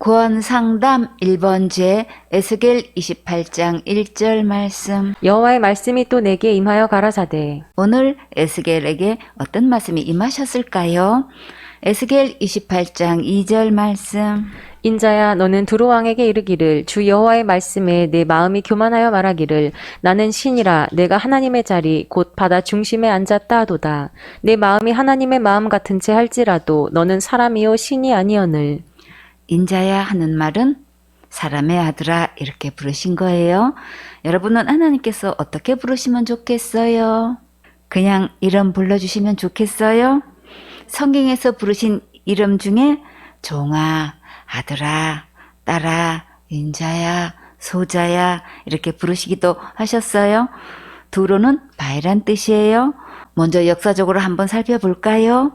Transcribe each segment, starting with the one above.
구원상담 1번째 에스겔 28장 1절 말씀. 여호와의 말씀이 또 내게 임하여 가라사대. 오늘 에스겔에게 어떤 말씀이 임하셨을까요? 에스겔 28장 2절 말씀. 인자야, 너는 두로 왕에게 이르기를, 주 여호와의 말씀에 내 마음이 교만하여 말하기를, 나는 신이라 내가 하나님의 자리 곧 바다 중심에 앉았다 하도다. 내 마음이 하나님의 마음 같은 채 할지라도 너는 사람이요 신이 아니오늘. 인자야 하는 말은 사람의 아들아 이렇게 부르신 거예요. 여러분은 하나님께서 어떻게 부르시면 좋겠어요? 그냥 이름 불러주시면 좋겠어요? 성경에서 부르신 이름 중에 종아, 아들아, 딸아, 인자야, 소자야 이렇게 부르시기도 하셨어요. 두로는 바위란 뜻이에요. 먼저 역사적으로 한번 살펴볼까요?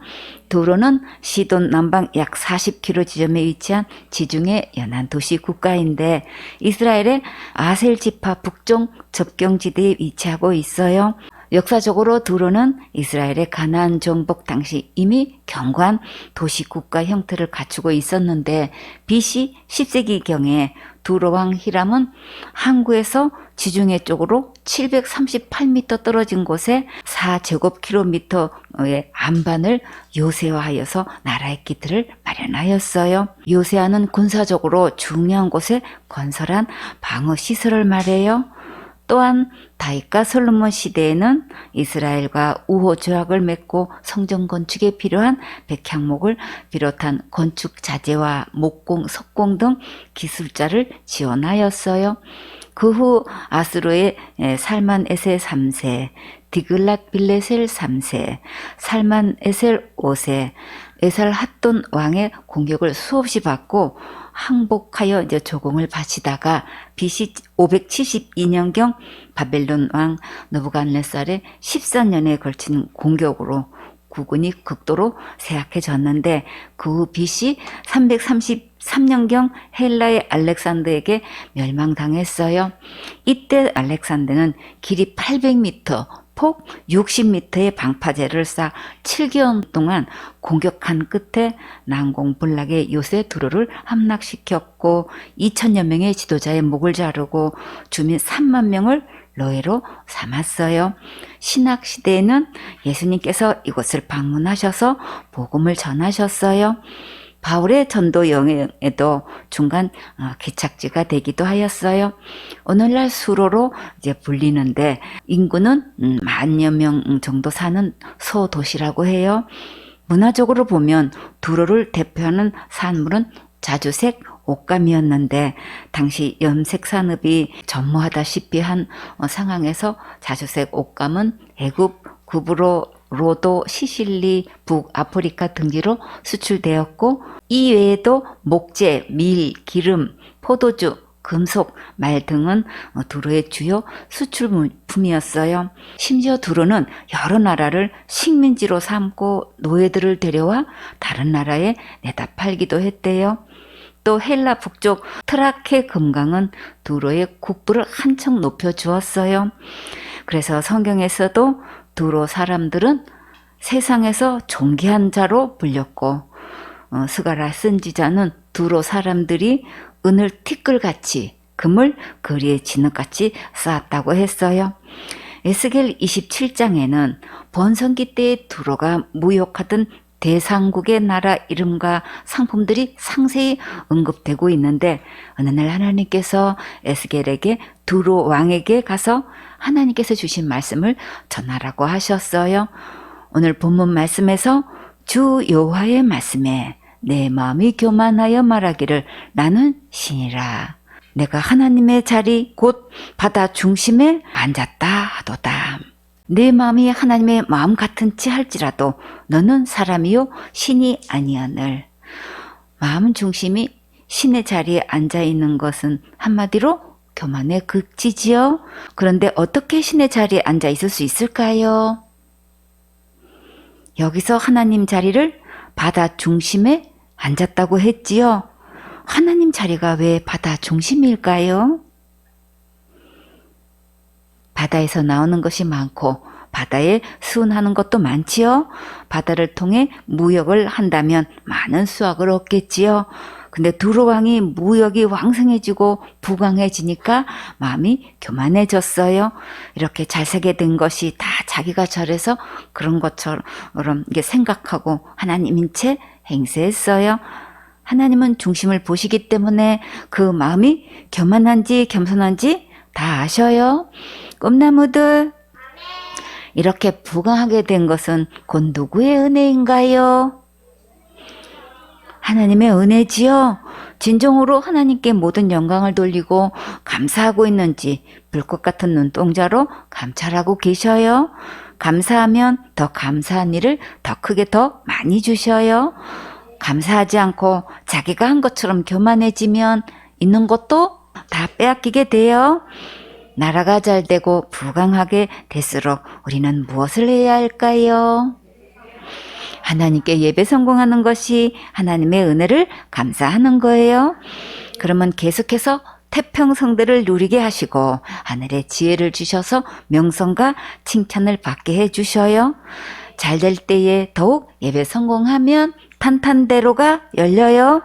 두로는 시돈 남방 약 40km 지점에 위치한 지중해 연안 도시 국가인데 이스라엘의 아셀 지파 북쪽 접경지대에 위치하고 있어요. 역사적으로 두로는 이스라엘의 가나안 정복 당시 이미 견고한 도시국가 형태를 갖추고 있었는데 BC 10세기경에 두로 왕 히람은 항구에서 지중해 쪽으로 738m 떨어진 곳에 4제곱킬로미터의 안반을 요새화하여서 나라의 기틀을 마련하였어요. 요새화는 군사적으로 중요한 곳에 건설한 방어시설을 말해요. 또한 다윗과 솔로몬 시대에는 이스라엘과 우호 조약을 맺고 성전 건축에 필요한 백향목을 비롯한 건축 자재와 목공, 석공 등 기술자를 지원하였어요. 그 후 아수르의 살만 에셀 3세, 디글랏 빌레셀 3세, 살만 에셀 5세, 에살 핫돈 왕의 공격을 수없이 받고 항복하여 이제 조공을 바치다가 BC 572년경 바벨론 왕 느부갓네살의 14년에 걸친 공격으로 국군이 극도로 쇠약해졌는데 그 후 BC 333년경 헬라의 알렉산더에게 멸망당했어요. 이때 알렉산더는 길이 800m, 폭 60m의 방파제를 쌓아 7개월 동안 공격한 끝에 난공불락의 요새 두로를 함락시켰고 2000여 명의 지도자의 목을 자르고 주민 3만 명을 노예로 삼았어요. 신학시대에는 예수님께서 이곳을 방문하셔서 복음을 전하셨어요. 바울의 전도 여행에도 중간 기착지가 되기도 하였어요. 오늘날 수로로 이제 불리는데 인구는 10,000여 명 정도 사는 소도시라고 해요. 문화적으로 보면 두로를 대표하는 산물은 자주색 옷감이었는데 당시 염색 산업이 전무하다시피 한 상황에서 자주색 옷감은 애굽, 구브로, 로도, 시실리, 북아프리카 등지로 수출되었고 이 외에도 목재, 밀, 기름, 포도주, 금속, 말 등은 두로의 주요 수출품이었어요. 심지어 두로는 여러 나라를 식민지로 삼고 노예들을 데려와 다른 나라에 내다 팔기도 했대요. 또 헬라 북쪽 트라케 금강은 두로의 국부를 한층 높여주었어요. 그래서 성경에서도 두로 사람들은 세상에서 존귀한 자로 불렸고 스가랴 선지자는 두로 사람들이 은을 티끌같이 금을 거리에 진흙같이 쌓았다고 했어요. 에스겔 27장에는 번성기 때의 두로가 무역하던 대상국의 나라 이름과 상품들이 상세히 언급되고 있는데 어느 날 하나님께서 에스겔에게 두로 왕에게 가서 하나님께서 주신 말씀을 전하라고 하셨어요. 오늘 본문 말씀에서 주 여호와의 말씀에 내 마음이 교만하여 말하기를 나는 신이라 내가 하나님의 자리 곧 바다 중심에 앉았다 하도다. 내 마음이 하나님의 마음 같은 치 할지라도 너는 사람이요 신이 아니하늘. 마음 중심이 신의 자리에 앉아 있는 것은 한마디로 교만의 극치지요. 그런데 어떻게 신의 자리에 앉아 있을 수 있을까요? 여기서 하나님 자리를 바다 중심에 앉았다고 했지요. 하나님 자리가 왜 바다 중심일까요? 바다에서 나오는 것이 많고 바다에 수은하는 것도 많지요. 바다를 통해 무역을 한다면 많은 수확을 얻겠지요. 근데 두로왕이 무역이 왕성해지고 부강해지니까 마음이 교만해졌어요. 이렇게 잘 살게 된 것이 다 자기가 잘해서 그런 것처럼 이게 생각하고 하나님인 채 행세했어요. 하나님은 중심을 보시기 때문에 그 마음이 교만한지 겸손한지 다 아셔요. 꿈나무들, 이렇게 부강하게 된 것은 곧 누구의 은혜인가요? 하나님의 은혜지요. 진정으로 하나님께 모든 영광을 돌리고 감사하고 있는지 불꽃 같은 눈동자로 감찰하고 계셔요. 감사하면 더 감사한 일을 더 크게 더 많이 주셔요. 감사하지 않고 자기가 한 것처럼 교만해지면 있는 것도 다 빼앗기게 돼요. 나라가 잘 되고 부강하게 될수록 우리는 무엇을 해야 할까요? 하나님께 예배 성공하는 것이 하나님의 은혜를 감사하는 거예요. 그러면 계속해서 태평성대를 누리게 하시고 하늘의 지혜를 주셔서 명성과 칭찬을 받게 해주셔요. 잘 될 때에 더욱 예배 성공하면 탄탄대로가 열려요.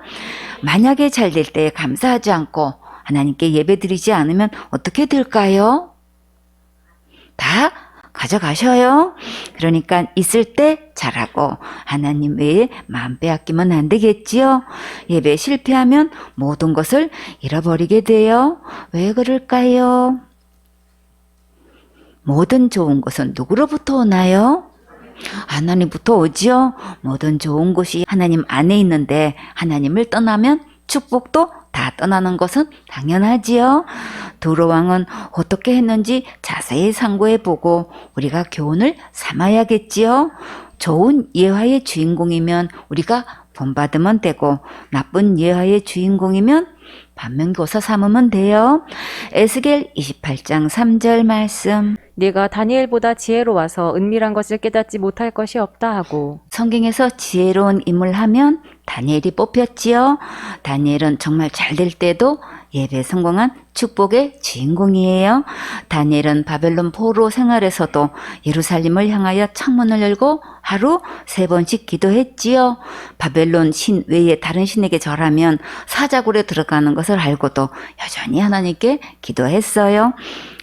만약에 잘 될 때에 감사하지 않고 하나님께 예배 드리지 않으면 어떻게 될까요? 다 가져가셔요. 그러니까 있을 때 잘하고 하나님 외에 마음 빼앗기면 안 되겠지요. 예배 실패하면 모든 것을 잃어버리게 돼요. 왜 그럴까요? 모든 좋은 것은 누구로부터 오나요? 하나님부터 오지요. 모든 좋은 것이 하나님 안에 있는데 하나님을 떠나면 축복도 다 떠나는 것은 당연하지요. 두로왕은 어떻게 했는지 자세히 상고해보고 우리가 교훈을 삼아야겠지요. 좋은 예화의 주인공이면 우리가 본받으면 되고 나쁜 예화의 주인공이면 반면교사 삼으면 돼요. 에스겔 28장 3절 말씀. 네가 다니엘보다 지혜로워서 은밀한 것을 깨닫지 못할 것이 없다 하고. 성경에서 지혜로운 인물 하면 다니엘이 뽑혔지요. 다니엘은 정말 잘 될 때도 예배 성공한 축복의 주인공이에요. 다니엘은 바벨론 포로 생활에서도 예루살렘을 향하여 창문을 열고 하루 3번씩 기도했지요. 바벨론 신 외에 다른 신에게 절하면 사자굴에 들어가는 것을 알고도 여전히 하나님께 기도했어요.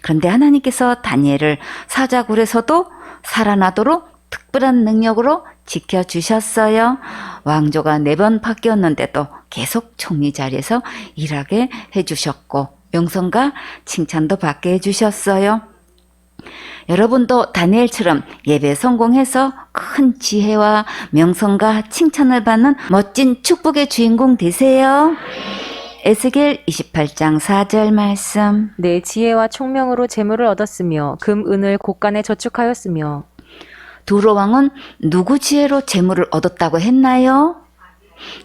그런데 하나님께서 다니엘을 사자굴에서도 살아나도록 특별한 능력으로 지켜주셨어요. 왕조가 4번 바뀌었는데도 계속 총리 자리에서 일하게 해주셨고 명성과 칭찬도 받게 해주셨어요. 여러분도 다니엘처럼 예배 성공해서 큰 지혜와 명성과 칭찬을 받는 멋진 축복의 주인공 되세요. 에스겔 28장 4절 말씀. 내 지혜와 총명으로 재물을 얻었으며 금, 은을 곳간에 저축하였으며. 두로왕은 누구 지혜로 재물을 얻었다고 했나요?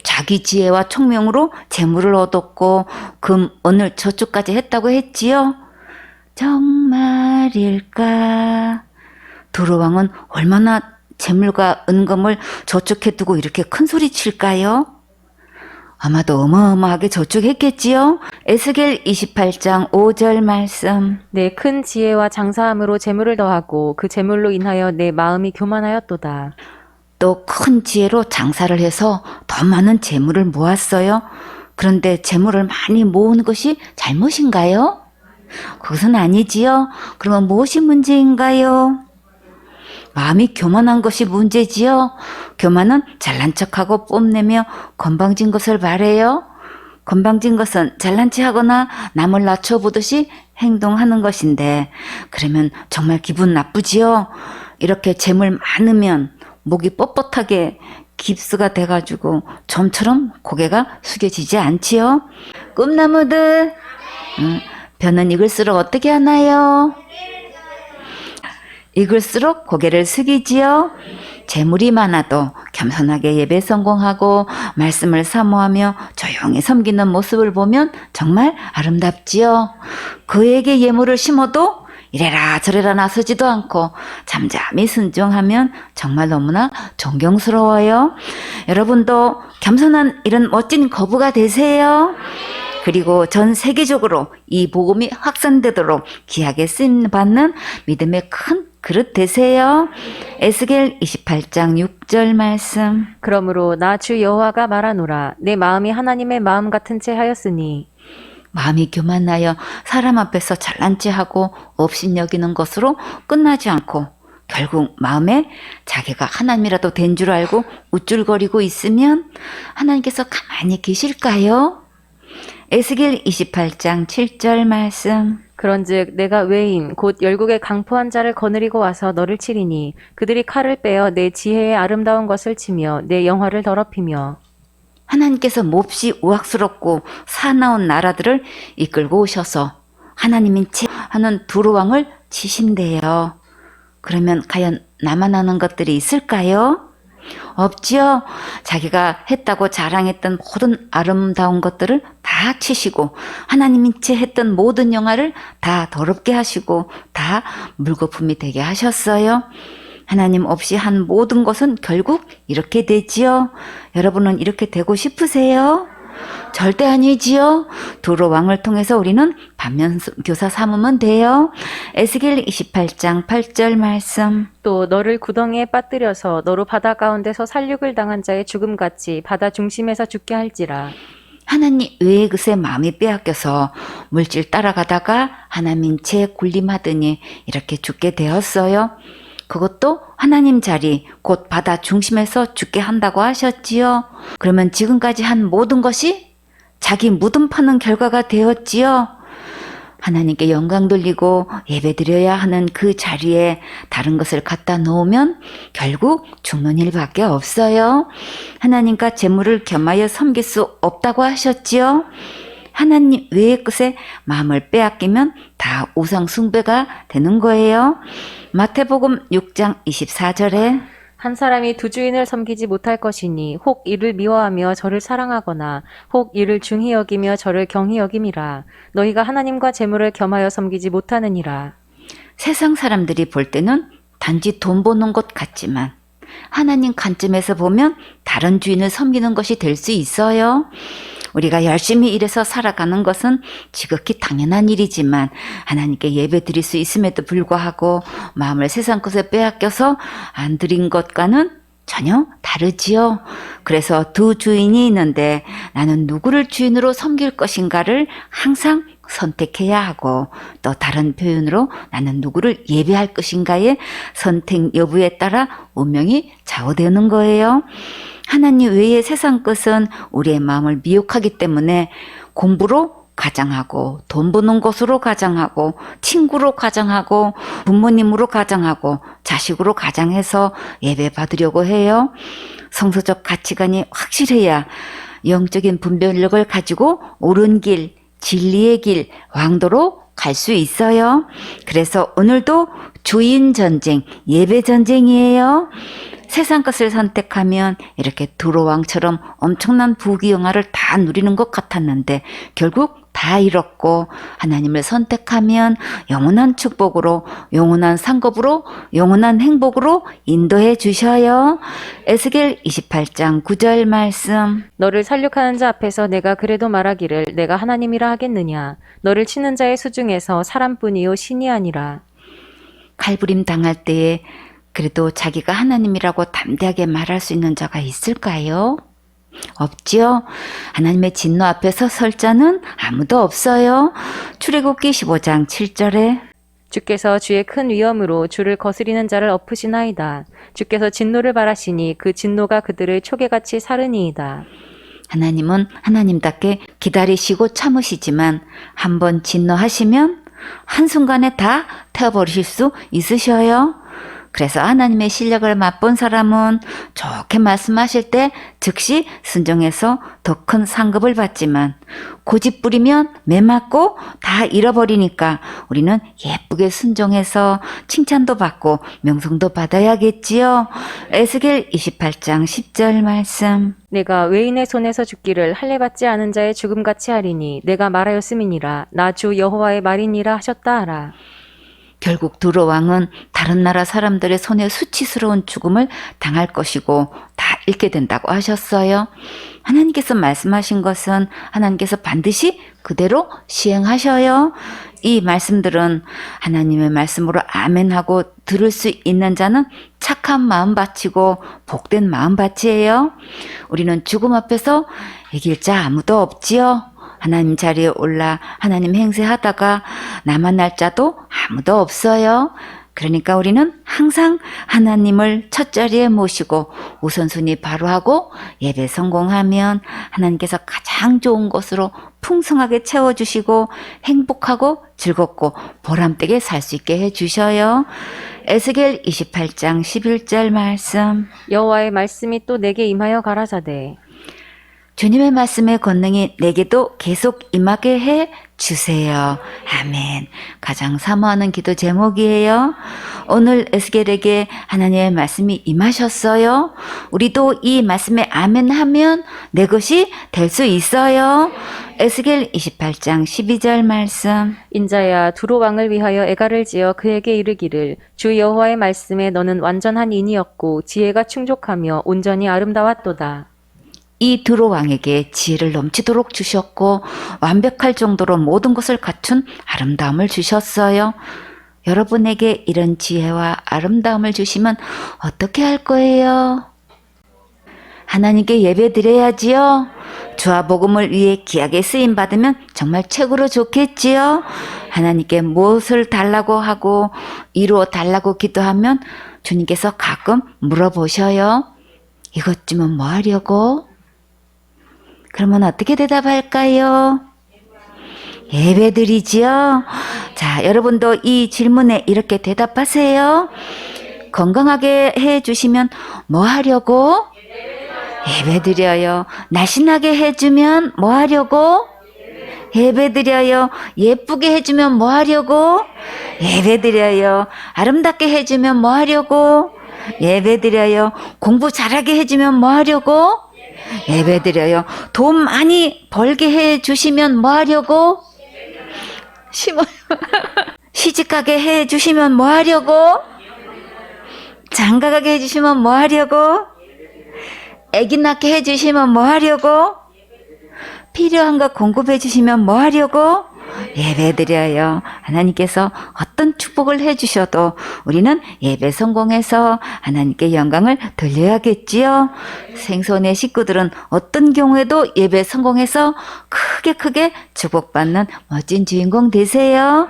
자기 지혜와 총명으로 재물을 얻었고 금, 은을 저축까지 했다고 했지요. 정말일까? 두로왕은 얼마나 재물과 은금을 저축해두고 이렇게 큰 소리 칠까요? 아마도 어마어마하게 저축했겠지요. 에스겔 28장 5절 말씀. 내 큰 지혜와 장사함으로 재물을 더하고 그 재물로 인하여 내 마음이 교만하였도다. 또 큰 지혜로 장사를 해서 더 많은 재물을 모았어요. 그런데 재물을 많이 모은 것이 잘못인가요? 그것은 아니지요. 그러면 무엇이 문제인가요? 마음이 교만한 것이 문제지요. 교만은 잘난 척하고 뽐내며 건방진 것을 말해요. 건방진 것은 잘난 체하거나 남을 낮춰보듯이 행동하는 것인데 그러면 정말 기분 나쁘지요. 이렇게 재물 많으면 목이 뻣뻣하게 깁스가 돼가지고 좀처럼 고개가 숙여지지 않지요. 꿈나무들, 벼는 익을수록 어떻게 하나요? 익을수록 고개를 숙이지요. 재물이 많아도 겸손하게 예배 성공하고 말씀을 사모하며 조용히 섬기는 모습을 보면 정말 아름답지요. 그에게 예물을 심어도 이래라 저래라 나서지도 않고 잠잠히 순종하면 정말 너무나 존경스러워요. 여러분도 겸손한 이런 멋진 거부가 되세요. 그리고 전 세계적으로 이 복음이 확산되도록 귀하게 쓰임받는 믿음의 큰 그릇 되세요. 에스겔 28장 6절 말씀. 그러므로 나 주 여호와가 말하노라. 내 마음이 하나님의 마음 같은 채 하였으니 마음이 교만하여 사람 앞에서 잘난 체하고 업신여기는 것으로 끝나지 않고 결국 마음에 자기가 하나님이라도 된 줄 알고 우쭐거리고 있으면 하나님께서 가만히 계실까요? 에스겔 28장 7절 말씀. 그런즉 내가 외인 곧 열국의 강포한 자를 거느리고 와서 너를 치리니 그들이 칼을 빼어 내 지혜의 아름다운 것을 치며 내 영화를 더럽히며 하나님께서 몹시 우악스럽고 사나운 나라들을 이끌고 오셔서 하나님인 채 하는 두루 왕을 치신대요. 그러면 과연 나만 하는 것들이 있을까요? 없지요. 자기가 했다고 자랑했던 모든 아름다운 것들을 다 치시고 하나님인 채 했던 모든 영화를 다 더럽게 하시고 다 물거품이 되게 하셨어요. 하나님 없이 한 모든 것은 결국 이렇게 되지요. 여러분은 이렇게 되고 싶으세요? 절대 아니지요. 두루 왕을 통해서 우리는 반면교사 삼으면 돼요. 에스겔 28장 8절 말씀. 또 너를 구덩이에 빠뜨려서 너로 바다 가운데서 살육을 당한 자의 죽음같이 바다 중심에서 죽게 할지라. 하나님 외의 것에 마음이 빼앗겨서 물질 따라가다가 하나님인 채 군림하더니 이렇게 죽게 되었어요. 그것도 하나님 자리 곧 바다 중심에서 죽게 한다고 하셨지요. 그러면 지금까지 한 모든 것이 자기 무덤 파는 결과가 되었지요. 하나님께 영광 돌리고 예배드려야 하는 그 자리에 다른 것을 갖다 놓으면 결국 죽는 일밖에 없어요. 하나님과 재물을 겸하여 섬길 수 없다고 하셨지요. 하나님 외의 것에 마음을 빼앗기면 다 우상 숭배가 되는 거예요. 마태복음 6장 24절에 한 사람이 두 주인을 섬기지 못할 것이니 혹 이를 미워하며 저를 사랑하거나 혹 이를 중히 여기며 저를 경히 여김이라. 너희가 하나님과 재물을 겸하여 섬기지 못하느니라. 세상 사람들이 볼 때는 단지 돈 버는 것 같지만 하나님 관점에서 보면 다른 주인을 섬기는 것이 될 수 있어요. 우리가 열심히 일해서 살아가는 것은 지극히 당연한 일이지만 하나님께 예배 드릴 수 있음에도 불구하고 마음을 세상 것에 빼앗겨서 안 드린 것과는 전혀 다르지요. 그래서 두 주인이 있는데 나는 누구를 주인으로 섬길 것인가를 항상 선택해야 하고 또 다른 표현으로 나는 누구를 예배할 것인가의 선택 여부에 따라 운명이 좌우되는 거예요. 하나님 외의 세상 것은 우리의 마음을 미혹하기 때문에 공부로 가장하고 돈 버는 것으로 가장하고 친구로 가장하고 부모님으로 가장하고 자식으로 가장해서 예배 받으려고 해요. 성서적 가치관이 확실해야 영적인 분별력을 가지고 옳은 길, 진리의 길, 왕도로 갈 수 있어요. 그래서 오늘도 주인 전쟁, 예배 전쟁이에요. 세상 것을 선택하면 이렇게 두로왕처럼 엄청난 부귀영화를 다 누리는 것 같았는데 결국 다 잃었고 하나님을 선택하면 영원한 축복으로 영원한 상급으로 영원한 행복으로 인도해 주셔요. 에스겔 28장 9절 말씀. 너를 살육하는 자 앞에서 내가 그래도 말하기를 내가 하나님이라 하겠느냐. 너를 치는 자의 수중에서 사람뿐이요 신이 아니라. 칼부림 당할 때에 그래도 자기가 하나님이라고 담대하게 말할 수 있는 자가 있을까요? 없지요. 하나님의 진노 앞에서 설 자는 아무도 없어요. 출애굽기 15장 7절에 주께서 주의 큰 위엄으로 주를 거스리는 자를 엎으시나이다. 주께서 진노를 바라시니 그 진노가 그들을 초계같이 사르니이다. 하나님은 하나님답게 기다리시고 참으시지만 한번 진노하시면 한순간에 다 태워버리실 수 있으셔요. 그래서 하나님의 실력을 맛본 사람은 좋게 말씀하실 때 즉시 순종해서 더 큰 상급을 받지만 고집 부리면 매맞고 다 잃어버리니까 우리는 예쁘게 순종해서 칭찬도 받고 명성도 받아야겠지요. 에스겔 28장 10절 말씀. 내가 외인의 손에서 죽기를 할례받지 않은 자의 죽음같이 하리니 내가 말하였음이니라. 나 주 여호와의 말이니라 하셨다 하라. 결국 두로 왕은 다른 나라 사람들의 손에 수치스러운 죽음을 당할 것이고 다 잃게 된다고 하셨어요. 하나님께서 말씀하신 것은 하나님께서 반드시 그대로 시행하셔요. 이 말씀들은 하나님의 말씀으로 아멘하고 들을 수 있는 자는 착한 마음밭이고 복된 마음밭이에요. 우리는 죽음 앞에서 이길 자 아무도 없지요. 하나님 자리에 올라 하나님 행세하다가 나만 날 자도 아무도 없어요. 그러니까 우리는 항상 하나님을 첫 자리에 모시고 우선순위 바로 하고 예배 성공하면 하나님께서 가장 좋은 것으로 풍성하게 채워주시고 행복하고 즐겁고 보람되게 살 수 있게 해주셔요. 에스겔 28장 11절 말씀. 여호와의 말씀이 또 내게 임하여 가라사대 주님의 말씀의 권능이 내게도 계속 임하게 해 주세요. 아멘. 가장 사모하는 기도 제목이에요. 오늘 에스겔에게 하나님의 말씀이 임하셨어요. 우리도 이 말씀에 아멘 하면 내 것이 될 수 있어요. 에스겔 28장 12절 말씀. 인자야 두로 왕을 위하여 애가를 지어 그에게 이르기를 주 여호와의 말씀에 너는 완전한 인이었고 지혜가 충족하며 온전히 아름다웠도다. 이 두로 왕에게 지혜를 넘치도록 주셨고 완벽할 정도로 모든 것을 갖춘 아름다움을 주셨어요. 여러분에게 이런 지혜와 아름다움을 주시면 어떻게 할 거예요? 하나님께 예배 드려야지요. 주와 복음을 위해 귀하게 쓰임 받으면 정말 최고로 좋겠지요. 하나님께 무엇을 달라고 하고 이루어 달라고 기도하면 주님께서 가끔 물어보셔요. 이것 주면 뭐 하려고? 그러면 어떻게 대답할까요? 예배드리지요. 자, 여러분도 이 질문에 이렇게 대답하세요. 건강하게 해주시면 뭐 하려고? 예배드려요. 날씬하게 해주면 뭐 하려고? 예배드려요. 예쁘게 해주면 뭐 하려고? 예배드려요. 아름답게 해주면 뭐 하려고? 예배드려요. 공부 잘하게 해주면 뭐 하려고? 예배드려요. 돈 많이 벌게 해주시면 뭐 하려고? 심어요. 시집가게 해주시면 뭐 하려고? 장가가게 해주시면 뭐 하려고? 애기 낳게 해주시면 뭐 하려고? 필요한 거 공급해 주시면 뭐 하려고? 예배드려요. 하나님께서 어떤 축복을 해주셔도 우리는 예배 성공해서 하나님께 영광을 돌려야겠지요. 생손의 식구들은 어떤 경우에도 예배 성공해서 크게 축복받는 멋진 주인공 되세요.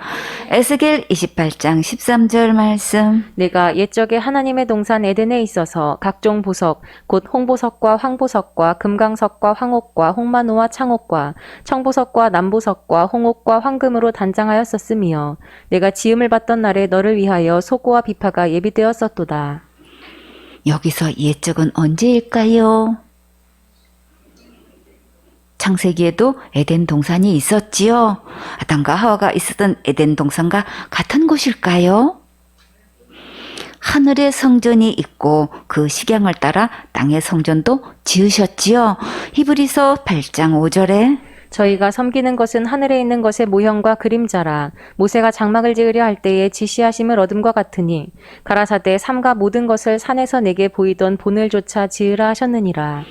에스겔 28장 13절 말씀. 내가 옛적에 하나님의 동산 에덴에 있어서 각종 보석 곧 홍보석과 황보석과 금강석과 황옥과 홍마노와 창옥과 청보석과 남보석과 홍옥과 황금으로 단장하였었으며 내가 지음을 받던 날에 너를 위하여 소고와 비파가 예비되었었도다. 여기서 옛적은 언제일까요? 창세기에도 에덴 동산이 있었지요. 아담과 하와가 있었던 에덴 동산과 같은 곳일까요? 하늘의 성전이 있고 그 식양을 따라 땅의 성전도 지으셨지요. 히브리서 8장 5절에 저희가 섬기는 것은 하늘에 있는 것의 모형과 그림자라. 모세가 장막을 지으려 할 때에 지시하심을 얻음과 같으니 가라사대 삼가 모든 것을 산에서 내게 보이던 본을 조차 지으라 하셨느니라.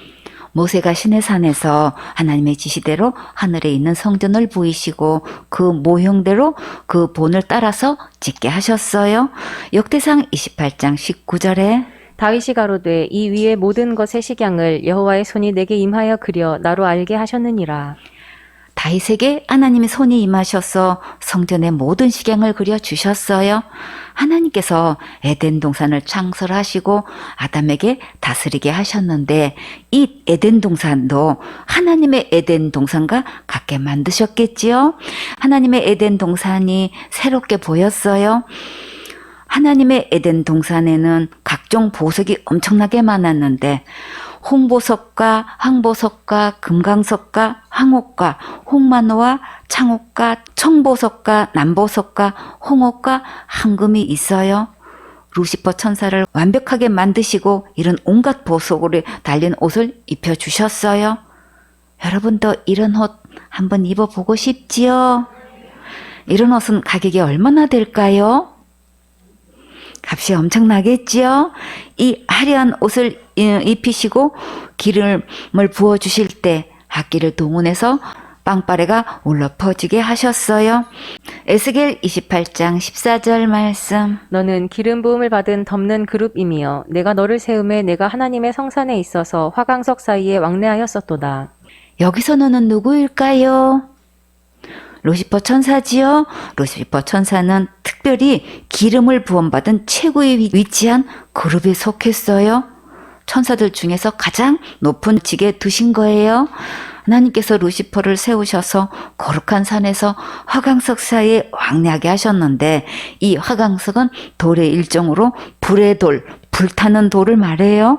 모세가 시내산에서 하나님의 지시대로 하늘에 있는 성전을 보이시고 그 모형대로 그 본을 따라서 짓게 하셨어요. 역대상 28장 19절에 다윗이 가로되 이 위의 모든 것의 식양을 여호와의 손이 내게 임하여 그려 나로 알게 하셨느니라. 다윗에게 하나님의 손이 임하셔서 성전의 모든 식양을 그려 주셨어요. 하나님께서 에덴 동산을 창설하시고 아담에게 다스리게 하셨는데 이 에덴 동산도 하나님의 에덴 동산과 같게 만드셨겠지요. 하나님의 에덴 동산이 새롭게 보였어요. 하나님의 에덴 동산에는 각종 보석이 엄청나게 많았는데 홍보석과 황보석과 금강석과 황옥과 홍마노와 창옥과 청보석과 남보석과 홍옥과 황금이 있어요. 루시퍼 천사를 완벽하게 만드시고 이런 온갖 보석으로 달린 옷을 입혀주셨어요. 여러분도 이런 옷 한번 입어보고 싶지요? 이런 옷은 가격이 얼마나 될까요? 값이 엄청나겠지요? 이 화려한 옷을 입히시고 기름을 부어주실 때 악기를 동원해서 빵빠레가 울려 퍼지게 하셨어요. 에스겔 28장 14절 말씀. 너는 기름 부음을 받은 덮는 그룹이며 내가 너를 세움에 내가 하나님의 성산에 있어서 화강석 사이에 왕래하였었도다. 여기서 너는 누구일까요? 루시퍼 천사지요. 루시퍼 천사는 특별히 기름을 부음받은 최고의 위치한 그룹에 속했어요. 천사들 중에서 가장 높은 직에 두신 거예요. 하나님께서 루시퍼를 세우셔서 거룩한 산에서 화강석 사이에 왕래하게 하셨는데 이 화강석은 돌의 일종으로 불의 돌, 불타는 돌을 말해요.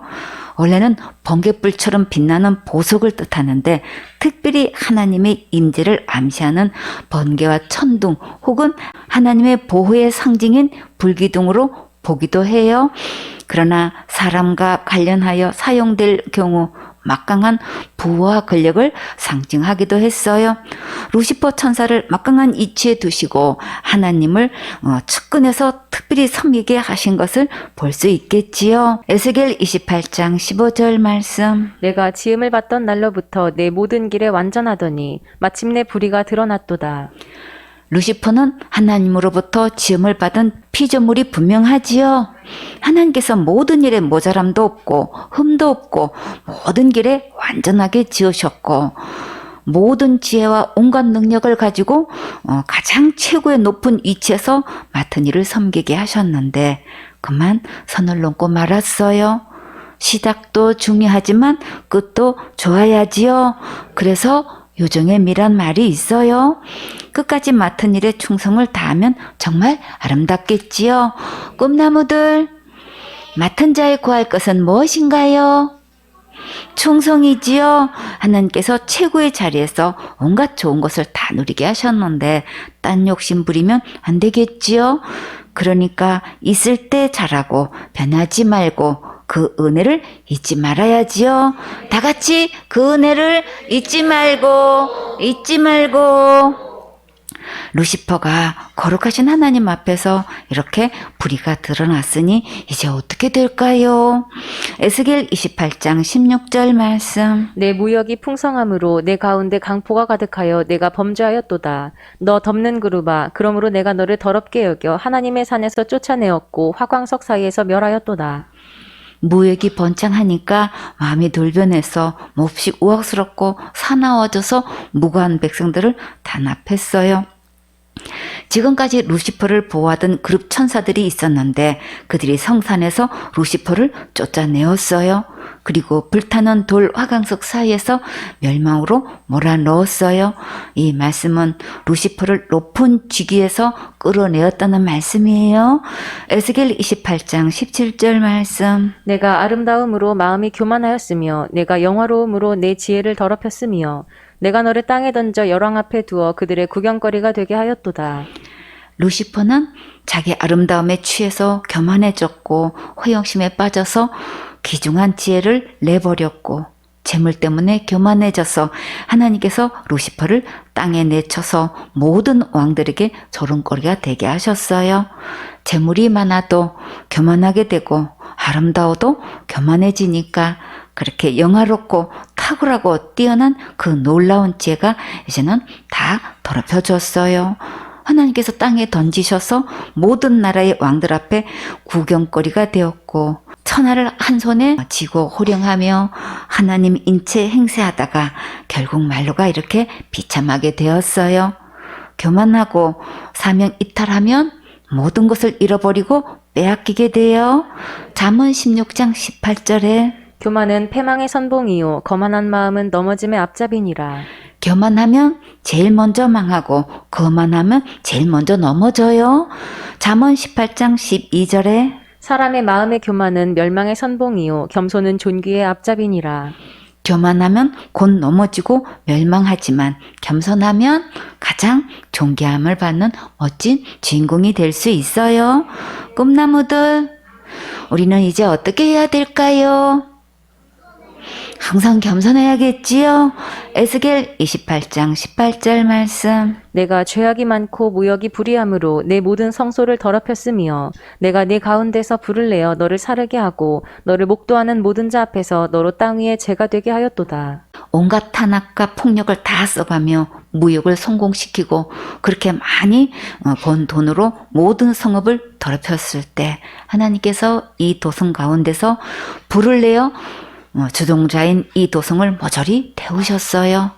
원래는 번갯불처럼 빛나는 보석을 뜻하는데 특별히 하나님의 임재를 암시하는 번개와 천둥 혹은 하나님의 보호의 상징인 불기둥으로 보기도 해요. 그러나 사람과 관련하여 사용될 경우 막강한 부와 권력을 상징하기도 했어요. 루시퍼 천사를 막강한 위치에 두시고 하나님을 측근에서 특별히 섬기게 하신 것을 볼 수 있겠지요. 에스겔 28장 15절 말씀. 내가 지음을 받던 날로부터 내 모든 길에 완전하더니 마침내 불의가 드러났도다. 루시퍼는 하나님으로부터 지음을 받은 피조물이 분명하지요. 하나님께서 모든 일에 모자람도 없고 흠도 없고 모든 길에 완전하게 지으셨고 모든 지혜와 온갖 능력을 가지고 가장 최고의 높은 위치에서 맡은 일을 섬기게 하셨는데 그만 선을 넘고 말았어요. 시작도 중요하지만 끝도 좋아야지요. 그래서 요정의 미란 말이 있어요. 끝까지 맡은 일에 충성을 다하면 정말 아름답겠지요. 꿈나무들, 맡은 자의 구할 것은 무엇인가요? 충성이지요. 하나님께서 최고의 자리에서 온갖 좋은 것을 다 누리게 하셨는데 딴 욕심 부리면 안 되겠지요. 그러니까 있을 때 잘하고 변하지 말고 그 은혜를 잊지 말아야지요. 다 같이 그 은혜를 잊지 말고 루시퍼가 거룩하신 하나님 앞에서 이렇게 불의가 드러났으니 이제 어떻게 될까요? 에스겔 28장 16절 말씀. 내 무역이 풍성함으로 내 가운데 강포가 가득하여 내가 범죄하였도다. 너 덮는 그룹아, 그러므로 내가 너를 더럽게 여겨 하나님의 산에서 쫓아내었고 화광석 사이에서 멸하였도다. 무역이 번창하니까 마음이 돌변해서 몹시 우악스럽고 사나워져서 무고한 백성들을 단합했어요. 지금까지 루시퍼를 보호하던 그룹 천사들이 있었는데 그들이 성산에서 루시퍼를 쫓아내었어요. 그리고 불타는 돌 화강석 사이에서 멸망으로 몰아넣었어요. 이 말씀은 루시퍼를 높은 직위에서 끌어내었다는 말씀이에요. 에스겔 28장 17절 말씀. 내가 아름다움으로 마음이 교만하였으며 내가 영화로움으로 내 지혜를 더럽혔으며 내가 너를 땅에 던져 열왕 앞에 두어 그들의 구경거리가 되게 하였도다. 루시퍼는 자기 아름다움에 취해서 교만해졌고 허영심에 빠져서 귀중한 지혜를 내버렸고 재물 때문에 교만해져서 하나님께서 루시퍼를 땅에 내쳐서 모든 왕들에게 조롱거리가 되게 하셨어요. 재물이 많아도 교만하게 되고 아름다워도 교만해지니까 그렇게 영화롭고 탁월하고 뛰어난 그 놀라운 지혜가 이제는 다 더럽혀졌어요. 하나님께서 땅에 던지셔서 모든 나라의 왕들 앞에 구경거리가 되었고 천하를 한 손에 쥐고 호령하며 하나님 인체 행세하다가 결국 말로가 이렇게 비참하게 되었어요. 교만하고 사명 이탈하면 모든 것을 잃어버리고 빼앗기게 돼요. 잠언 16장 18절에 교만은 패망의 선봉이요 거만한 마음은 넘어짐의 앞잡이니라. 교만하면 제일 먼저 망하고 거만하면 제일 먼저 넘어져요. 잠언 18장 12절에 사람의 마음의 교만은 멸망의 선봉이요 겸손은 존귀의 앞잡이니라. 교만하면 곧 넘어지고 멸망하지만 겸손하면 가장 존귀함을 받는 멋진 주인공이 될 수 있어요. 꿈나무들, 우리는 이제 어떻게 해야 될까요? 항상 겸손해야겠지요. 에스겔 28장 18절 말씀. 내가 죄악이 많고 무역이 불의함으로 내 모든 성소를 더럽혔으며 내가 네 가운데서 불을 내어 너를 사르게 하고 너를 목도하는 모든 자 앞에서 너로 땅 위에 죄가 되게 하였도다. 온갖 탄압과 폭력을 다 써가며 무역을 성공시키고 그렇게 많이 번 돈으로 모든 성읍을 더럽혔을 때 하나님께서 이 도성 가운데서 불을 내어 주동자인 이 도성을 모조리 태우셨어요.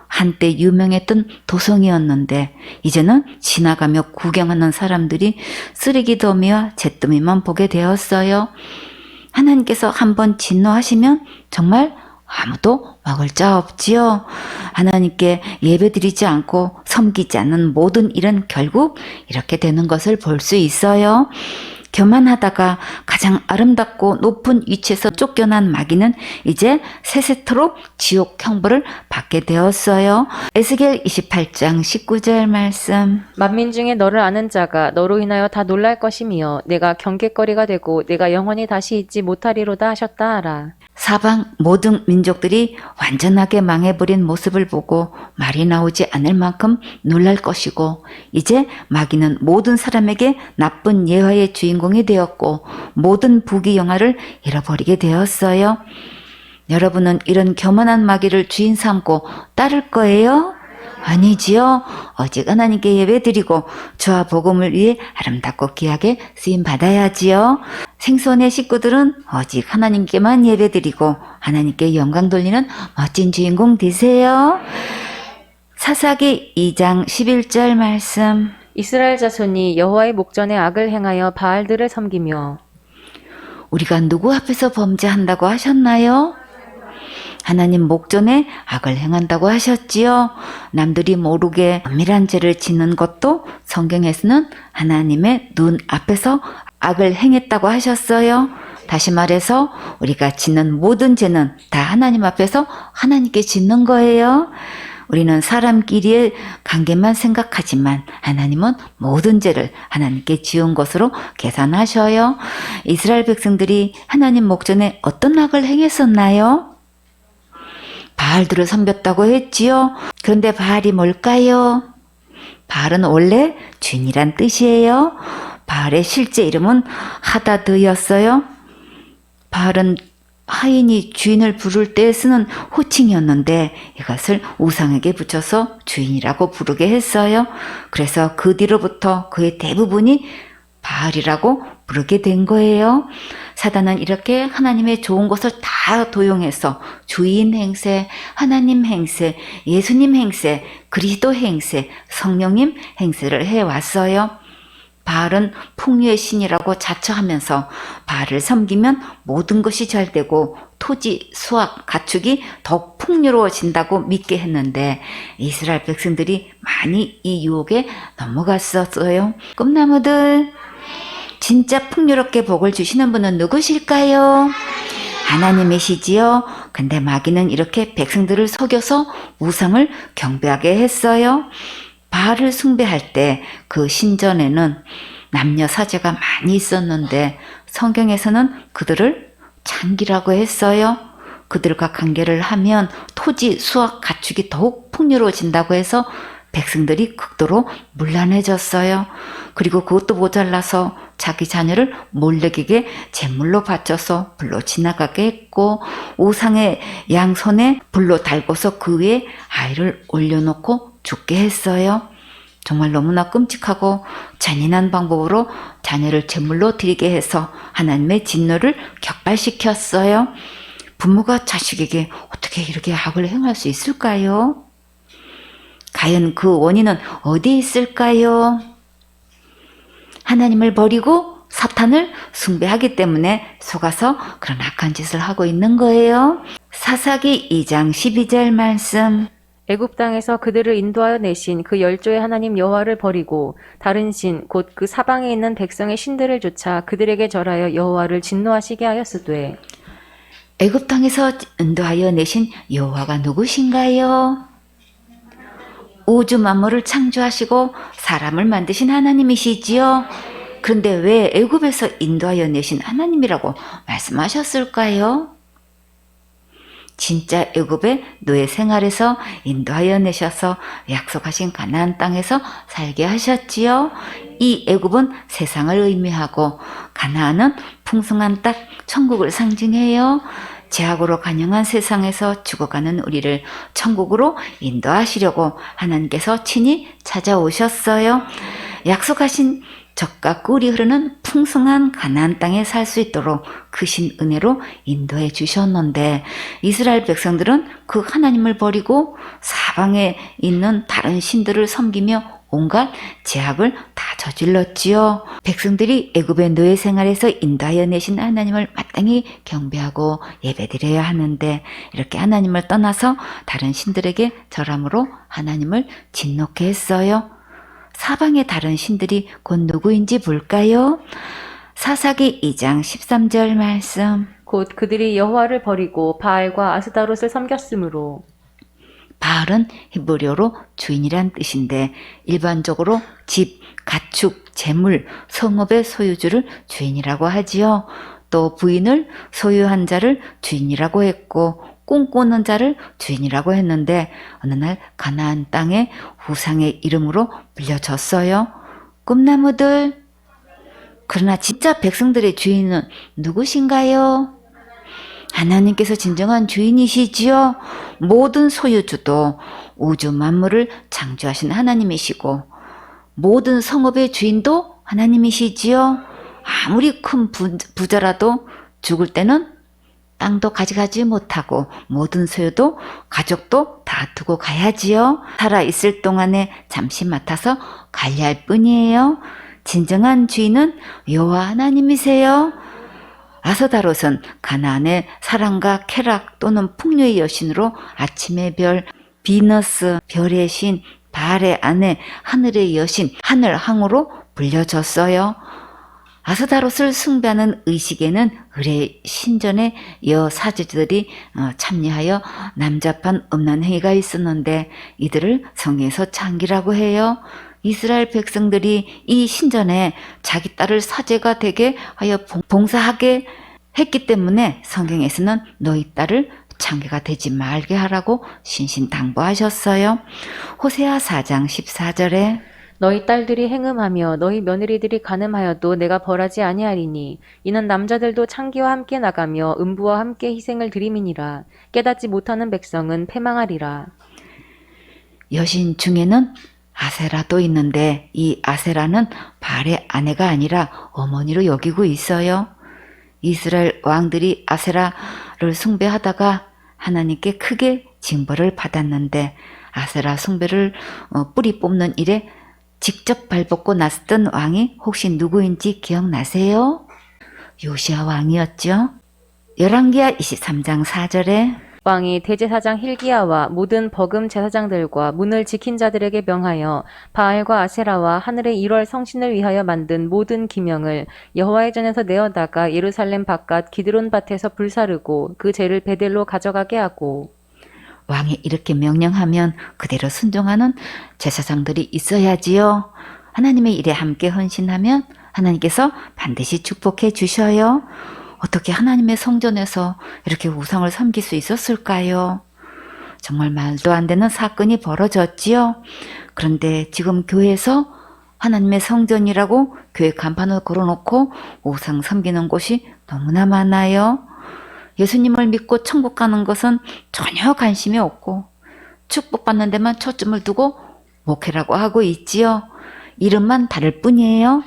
한때 유명했던 도성이었는데 이제는 지나가며 구경하는 사람들이 쓰레기 더미와 잿더미만 보게 되었어요. 하나님께서 한번 진노하시면 정말 아무도 막을 자 없지요. 하나님께 예배드리지 않고 섬기지 않는 모든 일은 결국 이렇게 되는 것을 볼 수 있어요. 교만하다가 가장 아름답고 높은 위치에서 쫓겨난 마귀는 이제 세세토록 지옥 형벌을 받게 되었어요. 에스겔 28장 19절 말씀. 만민 중에 너를 아는 자가 너로 인하여 다 놀랄 것이며 내가 경계거리가 되고 내가 영원히 다시 잊지 못하리로다 하셨다 하라. 사방 모든 민족들이 완전하게 망해버린 모습을 보고 말이 나오지 않을 만큼 놀랄 것이고 이제 마귀는 모든 사람에게 나쁜 예화의 주인공이 되었고 모든 부귀영화를 잃어버리게 되었어요. 여러분은 이런 교만한 마귀를 주인 삼고 따를 거예요? 아니지요. 오직 하나님께 예배드리고 주와 복음을 위해 아름답고 귀하게 쓰임 받아야지요. 생선의 식구들은 오직 하나님께만 예배드리고 하나님께 영광 돌리는 멋진 주인공 되세요. 사사기 2장 11절 말씀. 이스라엘 자손이 여호와의 목전에 악을 행하여 바알들을 섬기며 우리가 누구 앞에서 범죄한다고 하셨나요? 하나님 목전에 악을 행한다고 하셨지요. 남들이 모르게 엄밀한 죄를 짓는 것도 성경에서는 하나님의 눈 앞에서 악을 행했다고 하셨어요. 다시 말해서 우리가 짓는 모든 죄는 다 하나님 앞에서 하나님께 짓는 거예요. 우리는 사람끼리의 관계만 생각하지만 하나님은 모든 죄를 하나님께 지은 것으로 계산하셔요. 이스라엘 백성들이 하나님 목전에 어떤 악을 행했었나요? 바알들을 섬겼다고 했지요. 그런데 바알이 뭘까요? 바알은 원래 주인이란 뜻이에요. 바알의 실제 이름은 하다드였어요. 바알은 하인이 주인을 부를 때 쓰는 호칭이었는데 이것을 우상에게 붙여서 주인이라고 부르게 했어요. 그래서 그 뒤로부터 그의 대부분이 바알이라고 부르게 된 거예요. 사단은 이렇게 하나님의 좋은 것을 다 도용해서 주인 행세, 하나님 행세, 예수님 행세, 그리스도 행세, 성령님 행세를 해왔어요. 바알은 풍요의 신이라고 자처하면서 바알을 섬기면 모든 것이 잘 되고 토지, 수확, 가축이 더욱 풍요로워진다고 믿게 했는데 이스라엘 백성들이 많이 이 유혹에 넘어갔었어요. 꿈나무들, 진짜 풍요롭게 복을 주시는 분은 누구실까요? 하나님이시지요. 근데 마귀는 이렇게 백성들을 속여서 우상을 경배하게 했어요. 바알을 숭배할 때 그 신전에는 남녀 사제가 많이 있었는데 성경에서는 그들을 창기라고 했어요. 그들과 관계를 하면 토지, 수확, 가축이 더욱 풍요로워진다고 해서 백성들이 극도로 문란해졌어요. 그리고 그것도 모자라서 자기 자녀를 몰래에게 제물로 바쳐서 불로 지나가게 했고 우상의 양손에 불로 달궈서 그 위에 아이를 올려놓고 죽게 했어요. 정말 너무나 끔찍하고 잔인한 방법으로 자녀를 제물로 드리게 해서 하나님의 진노를 격발시켰어요. 부모가 자식에게 어떻게 이렇게 악을 행할 수 있을까요? 과연 그 원인은 어디에 있을까요? 하나님을 버리고 사탄을 숭배하기 때문에 속아서 그런 악한 짓을 하고 있는 거예요. 사사기 2장 12절 말씀. 애굽 땅에서 그들을 인도하여 내신 그 열조의 하나님 여호와를 버리고 다른 신 곧 그 사방에 있는 백성의 신들을 쫓아 그들에게 절하여 여호와를 진노하시게 하였으되 애굽 땅에서 인도하여 내신 여호와가 누구신가요? 우주 만물을 창조하시고 사람을 만드신 하나님이시지요. 그런데 왜 애굽에서 인도하여 내신 하나님이라고 말씀하셨을까요? 진짜 애굽의 노예 생활에서 인도하여 내셔서 약속하신 가나안 땅에서 살게 하셨지요. 이 애굽은 세상을 의미하고 가나안은 풍성한 땅, 천국을 상징해요. 죄악으로 간영한 세상에서 죽어가는 우리를 천국으로 인도하시려고 하나님께서 친히 찾아오셨어요. 약속하신 젖과 꿀이 흐르는 풍성한 가나안 땅에 살 수 있도록 크신 은혜로 인도해 주셨는데 이스라엘 백성들은 그 하나님을 버리고 사방에 있는 다른 신들을 섬기며 온갖 죄악을 다 저질렀지요. 백성들이 애굽의 노예 생활에서 인도하여 내신 하나님을 마땅히 경배하고 예배드려야 하는데 이렇게 하나님을 떠나서 다른 신들에게 절함으로 하나님을 진노케 했어요. 사방의 다른 신들이 곧 누구인지 볼까요? 사사기 2장 13절 말씀. 곧 그들이 여호와를 버리고 바알과 아스다롯을 섬겼으므로. 바알은 히브리어로 주인이란 뜻인데 일반적으로 집, 가축, 재물, 성읍의 소유주를 주인이라고 하지요. 또 부인을 소유한 자를 주인이라고 했고 꿈꾸는 자를 주인이라고 했는데 어느 날 가나안 땅에 우상의 이름으로 불려졌어요. 꿈나무들. 그러나 진짜 백성들의 주인은 누구신가요? 하나님께서 진정한 주인이시지요. 모든 소유주도 우주 만물을 창조하신 하나님이시고 모든 성읍의 주인도 하나님이시지요. 아무리 큰 부자라도 죽을 때는 땅도 가져가지 못하고 모든 소유도 가족도 다 두고 가야지요. 살아있을 동안에 잠시 맡아서 관리할 뿐이에요. 진정한 주인은 여호와 하나님이세요. 아스다롯은 가나안의 사랑과 쾌락 또는 풍요의 여신으로 아침의 별, 비너스, 별의 신, 바알의 아내, 하늘의 여신, 하늘항으로 불려졌어요. 아스다롯을 숭배하는 의식에는 의례 신전의 여사제들이 참여하여 남잡한 음란 행위가 있었는데 이들을 성에서 창기라고 해요. 이스라엘 백성들이 이 신전에 자기 딸을 사제가 되게 하여 봉사하게 했기 때문에 성경에서는 너희 딸을 창기가 되지 말게 하라고 신신당부하셨어요. 호세아 4장 14절에 너희 딸들이 행음하며 너희 며느리들이 간음하여도 내가 벌하지 아니하리니 이는 남자들도 창기와 함께 나가며 음부와 함께 희생을 드림이니라. 깨닫지 못하는 백성은 패망하리라. 여신 중에는 아세라도 있는데 이 아세라는 바알의 아내가 아니라 어머니로 여기고 있어요. 이스라엘 왕들이 아세라를 숭배하다가 하나님께 크게 징벌을 받았는데 아세라 숭배를 뿌리 뽑는 일에 직접 발벗고 나섰던 왕이 혹시 누구인지 기억나세요? 요시야 왕이었죠. 열왕기하 23장 4절에 왕이 대제사장 hil기야와 모든 버금 제사장들과 문을 지킨 자들에게 명하여 바알과 아세라와 하늘의 1월 성신을 위하여 만든 모든 기명을 여호와의 전에서 내어다가 예루살렘 바깥 기드론 밭에서 불사르고 그 죄를 베델로 가져가게 하고. 왕이 이렇게 명령하면 그대로 순종하는 제사장들이 있어야지요. 하나님의 일에 함께 헌신하면 하나님께서 반드시 축복해 주셔요. 어떻게 하나님의 성전에서 이렇게 우상을 섬길 수 있었을까요? 정말 말도 안 되는 사건이 벌어졌지요. 그런데 지금 교회에서 하나님의 성전이라고 교회 간판을 걸어놓고 우상 섬기는 곳이 너무나 많아요. 예수님을 믿고 천국 가는 것은 전혀 관심이 없고 축복받는 데만 초점을 두고 목회라고 하고 있지요. 이름만 다를 뿐이에요.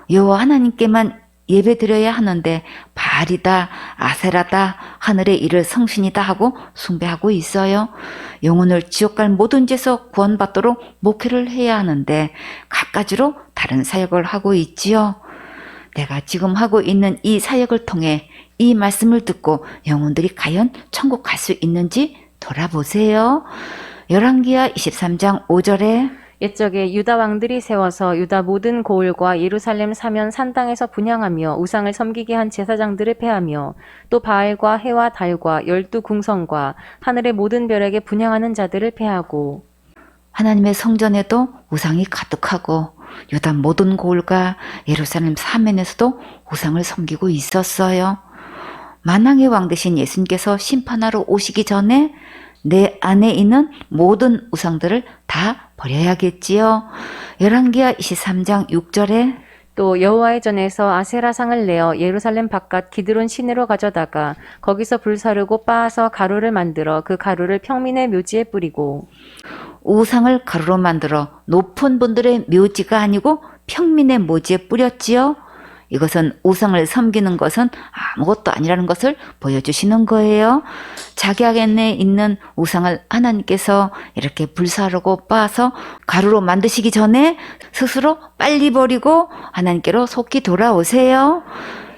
여호와 하나님께만 예배드려야 하는데 바알이다, 아세라다, 하늘의 일을 성신이다 하고 숭배하고 있어요. 영혼을 지옥 갈 모든 죄에서 구원받도록 목회를 해야 하는데 갖가지로 다른 사역을 하고 있지요. 내가 지금 하고 있는 이 사역을 통해 이 말씀을 듣고 영혼들이 과연 천국 갈 수 있는지 돌아보세요. 열왕기하 23장 5절에 옛적에 유다 왕들이 세워서 유다 모든 고을과 예루살렘 사면 산 땅에서 분향하며 우상을 섬기게 한 제사장들을 패하며 또 바알과 해와 달과 12궁성과 하늘의 모든 별에게 분향하는 자들을 패하고. 하나님의 성전에도 우상이 가득하고 유다 모든 고을과 예루살렘 사면에서도 우상을 섬기고 있었어요. 만왕의 왕 되신 예수님께서 심판하러 오시기 전에 내 안에 있는 모든 우상들을 다 버려야겠지요. 열왕기하 23장 6절에 또 여호와의 전에서 아세라상을 내어 예루살렘 바깥 기드론 시내로 가져다가 거기서 불사르고 빻아서 가루를 만들어 그 가루를 평민의 묘지에 뿌리고 우상을 가루로 만들어 높은 분들의 묘지가 아니고 평민의 묘지에 뿌렸지요. 이것은 우상을 섬기는 것은 아무것도 아니라는 것을 보여주시는 거예요. 자기 안에 있는 우상을 하나님께서 이렇게 불사르고 빻아서 가루로 만드시기 전에 스스로 빨리 버리고 하나님께로 속히 돌아오세요.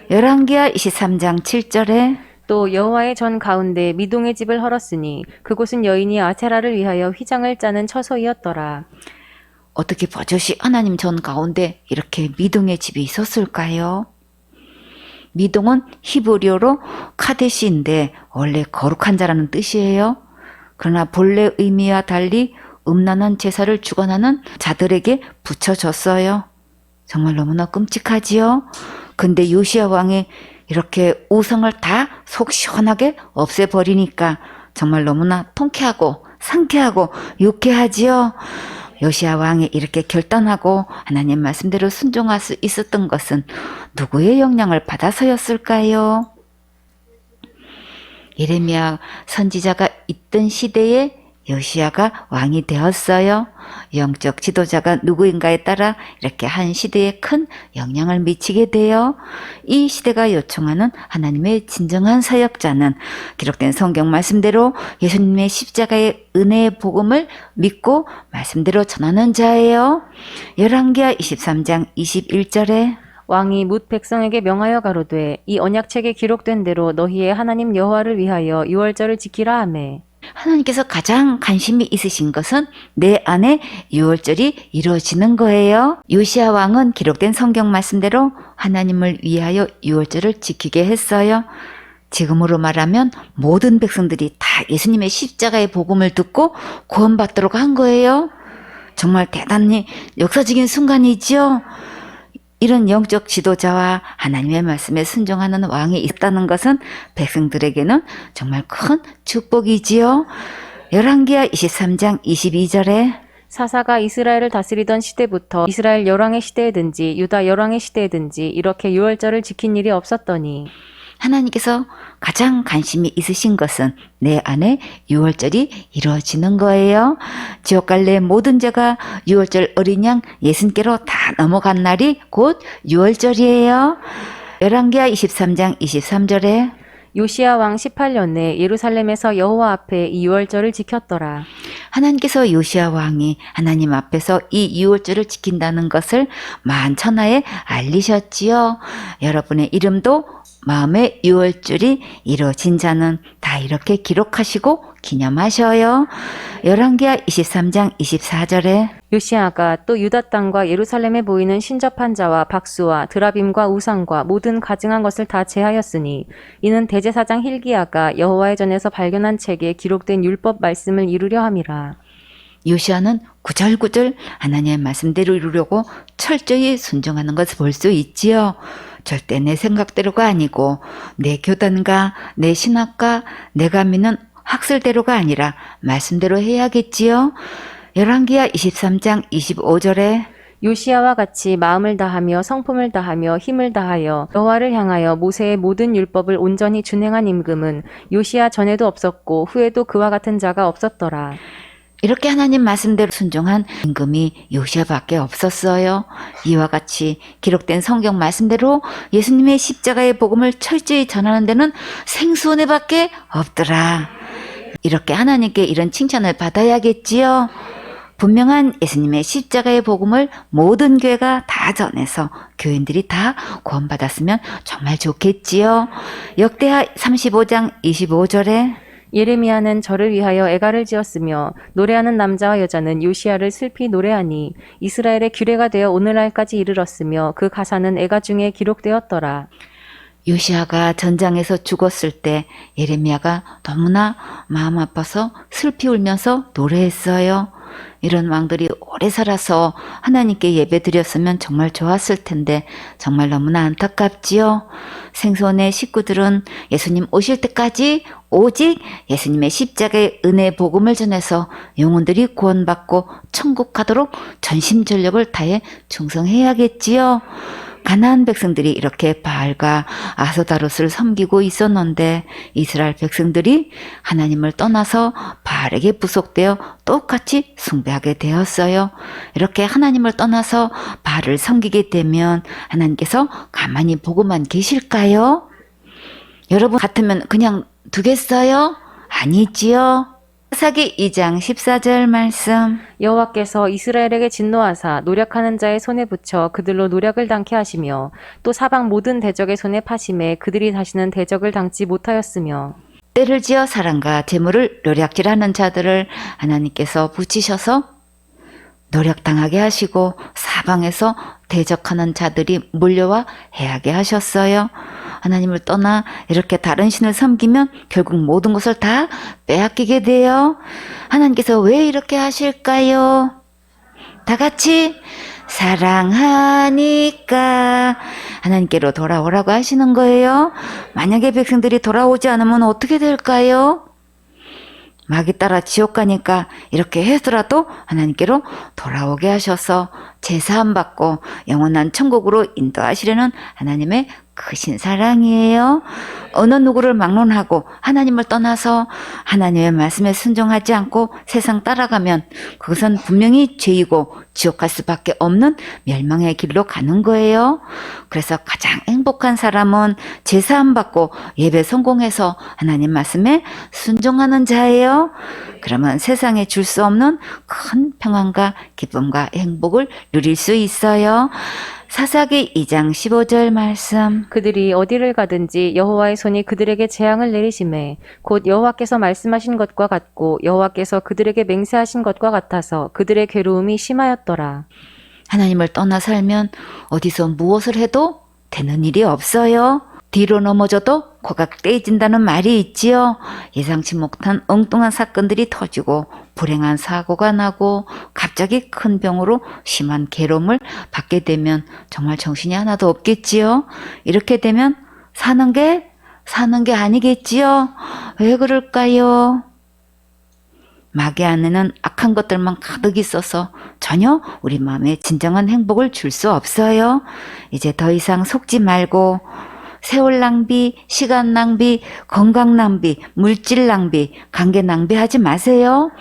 열왕기하 23장 7절에 또 여호와의 전 가운데 미동의 집을 헐었으니 그곳은 여인이 아세라를 위하여 휘장을 짜는 처소이었더라. 어떻게 버젓이 하나님 전 가운데 이렇게 미동의 집이 있었을까요? 미동은 히브리어로 카데시인데 원래 거룩한 자라는 뜻이에요. 그러나 본래 의미와 달리 음란한 제사를 주관하는 자들에게 붙여졌어요. 정말 너무나 끔찍하지요? 근데 요시야 왕이 이렇게 우상을 다 속 시원하게 없애버리니까 정말 너무나 통쾌하고 상쾌하고 유쾌하지요? 요시야 왕이 이렇게 결단하고 하나님 말씀대로 순종할 수 있었던 것은 누구의 영향을 받아서였을까요? 예레미야 선지자가 있던 시대에 요시야가 왕이 되었어요. 영적 지도자가 누구인가에 따라 이렇게 한 시대에 큰 영향을 미치게 돼요. 이 시대가 요청하는 하나님의 진정한 사역자는 기록된 성경 말씀대로 예수님의 십자가의 은혜의 복음을 믿고 말씀대로 전하는 자예요. 열왕기하 23장 21절에 왕이 뭇 백성에게 명하여 가로되 이 언약책에 기록된 대로 너희의 하나님 여호와를 위하여 유월절을 지키라 하매 하나님께서 가장 관심이 있으신 것은 내 안에 유월절이 이루어지는 거예요. 요시야 왕은 기록된 성경 말씀대로 하나님을 위하여 유월절을 지키게 했어요. 지금으로 말하면 모든 백성들이 다 예수님의 십자가의 복음을 듣고 구원받도록 한 거예요. 정말 대단히 역사적인 순간이지요. 이런 영적 지도자와 하나님의 말씀에 순종하는 왕이 있다는 것은 백성들에게는 정말 큰 축복이지요. 열왕기하 23장 22절에 사사가 이스라엘을 다스리던 시대부터 이스라엘 열왕의 시대에든지 유다 열왕의 시대에든지 이렇게 유월절을 지킨 일이 없었더니 하나님께서 가장 관심이 있으신 것은 내 안에 유월절이 이루어지는 거예요. 지옥 갈래 모든 자가 유월절 어린 양 예수님께로 다 넘어간 날이 곧 유월절이에요. 열왕기하 23장 23절에 요시야 왕 18년에 예루살렘에서 여호와 앞에 이 유월절을 지켰더라. 하나님께서 요시야 왕이 하나님 앞에서 이 유월절을 지킨다는 것을 만천하에 알리셨지요. 여러분의 이름도 마음의 유월절이 이루어진 자는 다 이렇게 기록하시고 기념하셔요. 열왕기하 23장 24절에 요시야가 또 유다 땅과 예루살렘에 보이는 신접한 자와 박수와 드라빔과 우상과 모든 가증한 것을 다 제하였으니 이는 대제사장 힐기야가 여호와의 전에서 발견한 책에 기록된 율법 말씀을 이루려 함이라. 요시야는 구절구절 하나님의 말씀대로 이루려고 철저히 순종하는 것을 볼 수 있지요. 절대 내 생각대로가 아니고 내 교단과 내 신학과 내가 믿는 학설대로가 아니라 말씀대로 해야겠지요. 열왕기하 23장 25절에 요시야와 같이 마음을 다하며 성품을 다하며 힘을 다하여 여호와를 향하여 모세의 모든 율법을 온전히 준행한 임금은 요시야 전에도 없었고 후에도 그와 같은 자가 없었더라. 이렇게 하나님 말씀대로 순종한 임금이 요시야밖에 없었어요. 이와 같이 기록된 성경 말씀대로 예수님의 십자가의 복음을 철저히 전하는 데는 생수원회밖에 없더라. 이렇게 하나님께 이런 칭찬을 받아야겠지요. 분명한 예수님의 십자가의 복음을 모든 교회가 다 전해서 교인들이 다 구원받았으면 정말 좋겠지요. 역대하 35장 25절에 예레미야는 저를 위하여 애가를 지었으며 노래하는 남자와 여자는 요시야를 슬피 노래하니 이스라엘의 규례가 되어 오늘날까지 이르렀으며 그 가사는 애가 중에 기록되었더라. 요시야가 전장에서 죽었을 때 예레미야가 너무나 마음 아파서 슬피 울면서 노래했어요. 이런 왕들이 오래 살아서 하나님께 예배드렸으면 정말 좋았을 텐데 정말 너무나 안타깝지요. 생손의 식구들은 예수님 오실 때까지 오직 예수님의 십자가의 은혜 복음을 전해서 영혼들이 구원받고 천국 가도록 전심전력을 다해 충성해야겠지요. 가나안 백성들이 이렇게 바알과 아스타롯을 섬기고 있었는데 이스라엘 백성들이 하나님을 떠나서 바알에게 부속되어 똑같이 숭배하게 되었어요. 이렇게 하나님을 떠나서 바알을 섬기게 되면 하나님께서 가만히 보고만 계실까요? 여러분 같으면 그냥 두겠어요? 아니지요. 사기 2장 14절 말씀. 여호와께서 이스라엘에게 진노하사 노력하는 자의 손에 붙여 그들로 노력을 당케 하시며 또 사방 모든 대적의 손에 파심에 그들이 다시는 대적을 당지 못하였으며 때를 지어 사랑과 재물을 노략질하는 자들을 하나님께서 붙이셔서 노력당하게 하시고 사방에서 대적하는 자들이 몰려와 해하게 하셨어요. 하나님을 떠나 이렇게 다른 신을 섬기면 결국 모든 것을 다 빼앗기게 돼요. 하나님께서 왜 이렇게 하실까요? 다 같이 사랑하니까 하나님께로 돌아오라고 하시는 거예요. 만약에 백성들이 돌아오지 않으면 어떻게 될까요? 마귀 따라 지옥 가니까 이렇게 해서라도 하나님께로 돌아오게 하셔서 제사함 받고 영원한 천국으로 인도하시려는 하나님의 크신 사랑이에요. 어느 누구를 막론하고 하나님을 떠나서 하나님의 말씀에 순종하지 않고 세상 따라가면 그것은 분명히 죄이고 지옥 갈 수밖에 없는 멸망의 길로 가는 거예요. 그래서 가장 행복한 사람은 제사함 받고 예배 성공해서 하나님 말씀에 순종하는 자예요. 그러면 세상에 줄 수 없는 큰 평안과 기쁨과 행복을 누릴 수 있어요. 사사기 2장 15절 말씀. 그들이 어디를 가든지 여호와의 손이 그들에게 재앙을 내리심에 곧 여호와께서 말씀하신 것과 같고 여호와께서 그들에게 맹세하신 것과 같아서 그들의 괴로움이 심하였더라. 하나님을 떠나 살면 어디서 무엇을 해도 되는 일이 없어요. 뒤로 넘어져도 코가 떼진다는 말이 있지요. 예상치 못한 엉뚱한 사건들이 터지고 불행한 사고가 나고 갑자기 큰 병으로 심한 괴로움을 받게 되면 정말 정신이 하나도 없겠지요. 이렇게 되면 사는 게 아니겠지요. 왜 그럴까요? 마귀 안에는 악한 것들만 가득 있어서 전혀 우리 마음에 진정한 행복을 줄 수 없어요. 이제 더 이상 속지 말고 세월 낭비, 시간 낭비, 건강 낭비, 물질 낭비, 관계 낭비하지 마세요.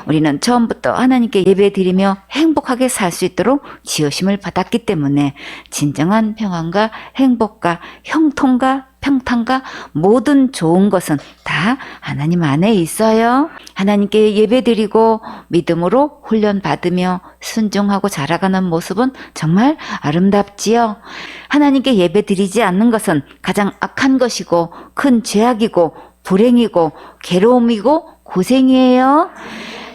우리는 처음부터 하나님께 예배드리며 행복하게 살 수 있도록 지으심을 받았기 때문에 진정한 평안과 행복과 형통과 평탄과 모든 좋은 것은 다 하나님 안에 있어요. 하나님께 예배드리고 믿음으로 훈련받으며 순종하고 자라가는 모습은 정말 아름답지요. 하나님께 예배드리지 않는 것은 가장 악한 것이고 큰 죄악이고 불행이고 괴로움이고 고생이에요.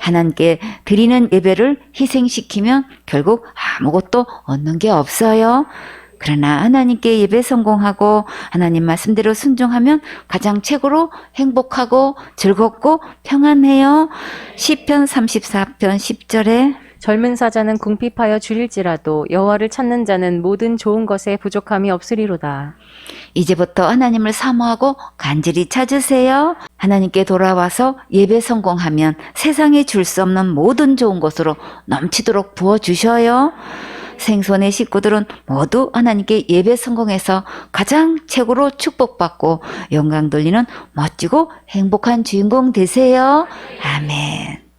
하나님께 드리는 예배를 희생시키면 결국 아무것도 얻는 게 없어요. 그러나 하나님께 예배 성공하고 하나님 말씀대로 순종하면 가장 최고로 행복하고 즐겁고 평안해요. 시편 34편 10절에 젊은 사자는 궁핍하여 줄일지라도 여호와를 찾는 자는 모든 좋은 것에 부족함이 없으리로다. 이제부터 하나님을 사모하고 간절히 찾으세요. 하나님께 돌아와서 예배 성공하면 세상에 줄 수 없는 모든 좋은 것으로 넘치도록 부어주셔요. 생손의 식구들은 모두 하나님께 예배 성공해서 가장 최고로 축복받고 영광 돌리는 멋지고 행복한 주인공 되세요. 아멘.